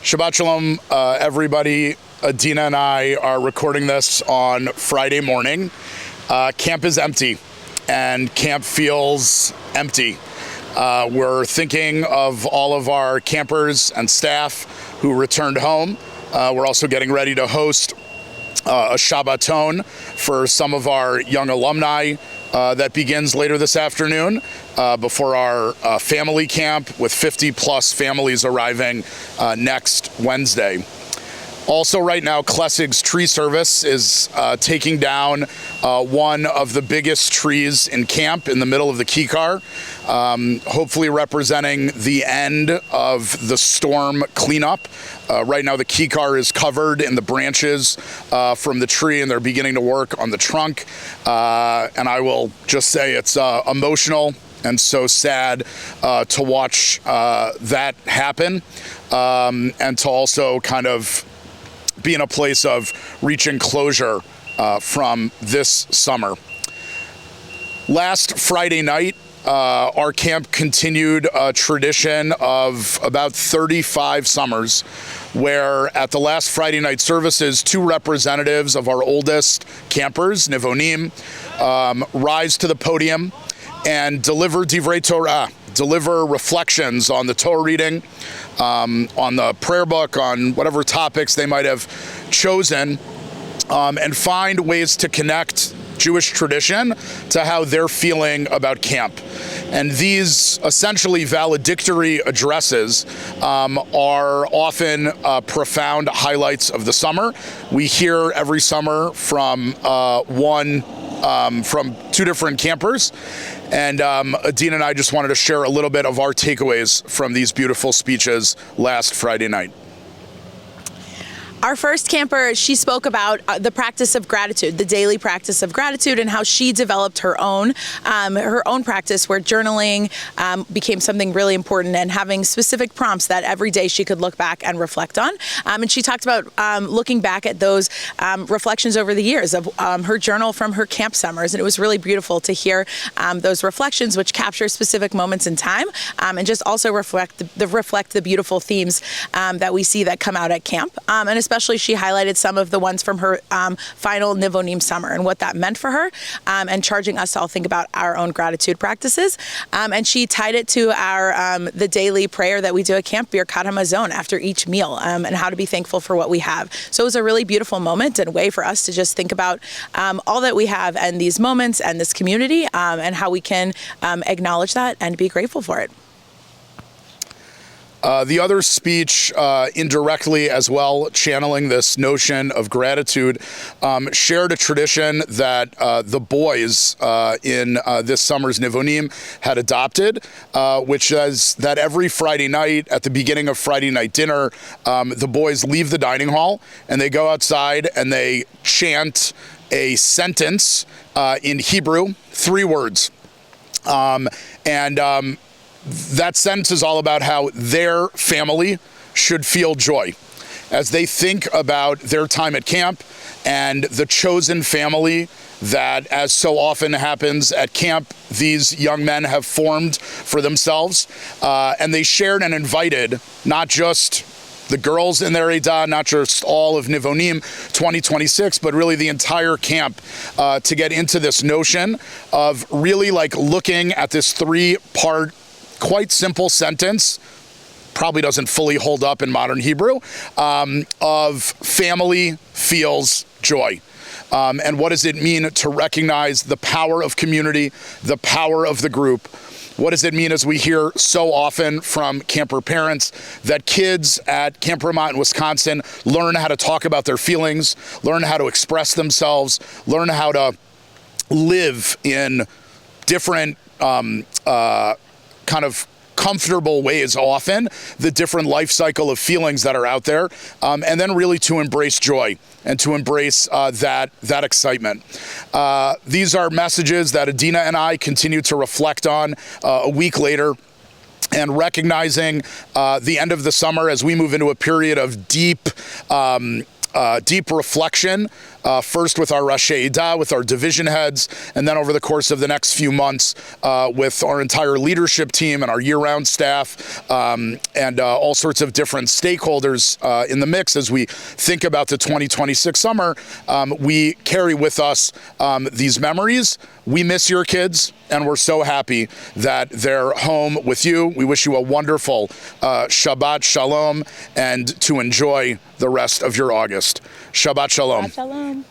Shabbat Shalom, everybody. Adina and I are recording this on Friday morning. Camp is empty, and camp feels empty. We're thinking of all of our campers and staff who returned home. We're also getting ready to host a Shabbaton for some of our young alumni that begins later this afternoon before our family camp with 50 plus families arriving next Wednesday. Also right now, Klessig's tree service is taking down one of the biggest trees in camp in the middle of the Kikar, hopefully representing the end of the storm cleanup. Right now the Kikar is covered in the branches from the tree, and they're beginning to work on the trunk. And I will just say it's emotional and so sad to watch that happen, and to also kind of be in a place of reaching closure from this summer. Last Friday night, our camp continued a tradition of about 35 summers, where at the last Friday night services, two representatives of our oldest campers, Nivonim, rise to the podium and deliver Divrei Torah, deliver reflections on the Torah reading, on the prayer book, on whatever topics they might have chosen, and find ways to connect Jewish tradition to how they're feeling about camp. And these essentially valedictory addresses are often profound highlights of the summer. We hear every summer from from two different campers. And Adina and I just wanted to share a little bit of our takeaways from these beautiful speeches last Friday night. Our first camper, she spoke about the practice of gratitude, the daily practice of gratitude, and how she developed her own practice where journaling became something really important, and having specific prompts that every day she could look back and reflect on. And she talked about looking back at those reflections over the years of her journal from her camp summers, and it was really beautiful to hear those reflections, which capture specific moments in time, and just also reflect the beautiful themes that we see that come out at camp, and especially she highlighted some of the ones from her final Nivonim summer and what that meant for her, and charging us to all think about our own gratitude practices. And she tied it to our the daily prayer that we do at camp, Birkat HaMazon, after each meal, and how to be thankful for what we have. So it was a really beautiful moment and way for us to just think about all that we have and these moments and this community, and how we can acknowledge that and be grateful for it. The other speech, indirectly as well, channeling this notion of gratitude, shared a tradition that the boys in this summer's Nivonim had adopted, which is that every Friday night, at the beginning of Friday night dinner, the boys leave the dining hall and they go outside and they chant a sentence in Hebrew, 3 words. That sentence is all about how their family should feel joy as they think about their time at camp and the chosen family that, as so often happens at camp, these young men have formed for themselves. And they shared and invited not just the girls in their Eidah, not just all of Nivonim 2026, but really the entire camp to get into this notion of really like looking at this 3-part quite simple sentence, probably doesn't fully hold up in modern Hebrew, of family feels joy. And what does it mean to recognize the power of community, the power of the group? What does it mean, as we hear so often from camper parents, that kids at Camp Vermont in Wisconsin learn how to talk about their feelings, learn how to express themselves, learn how to live in different kind of comfortable ways, often the different life cycle of feelings that are out there, and then really to embrace joy and to embrace that excitement. These are messages that Adina and I continue to reflect on a week later, and recognizing the end of the summer as we move into a period of deep deep reflection, first with our Rashi Ida, with our division heads, and then over the course of the next few months with our entire leadership team and our year-round staff and all sorts of different stakeholders in the mix as we think about the 2026 summer. We carry with us these memories. We miss your kids, and we're so happy that they're home with you. We wish you a wonderful Shabbat Shalom, and to enjoy the rest of your August. Shabbat Shalom. Shalom.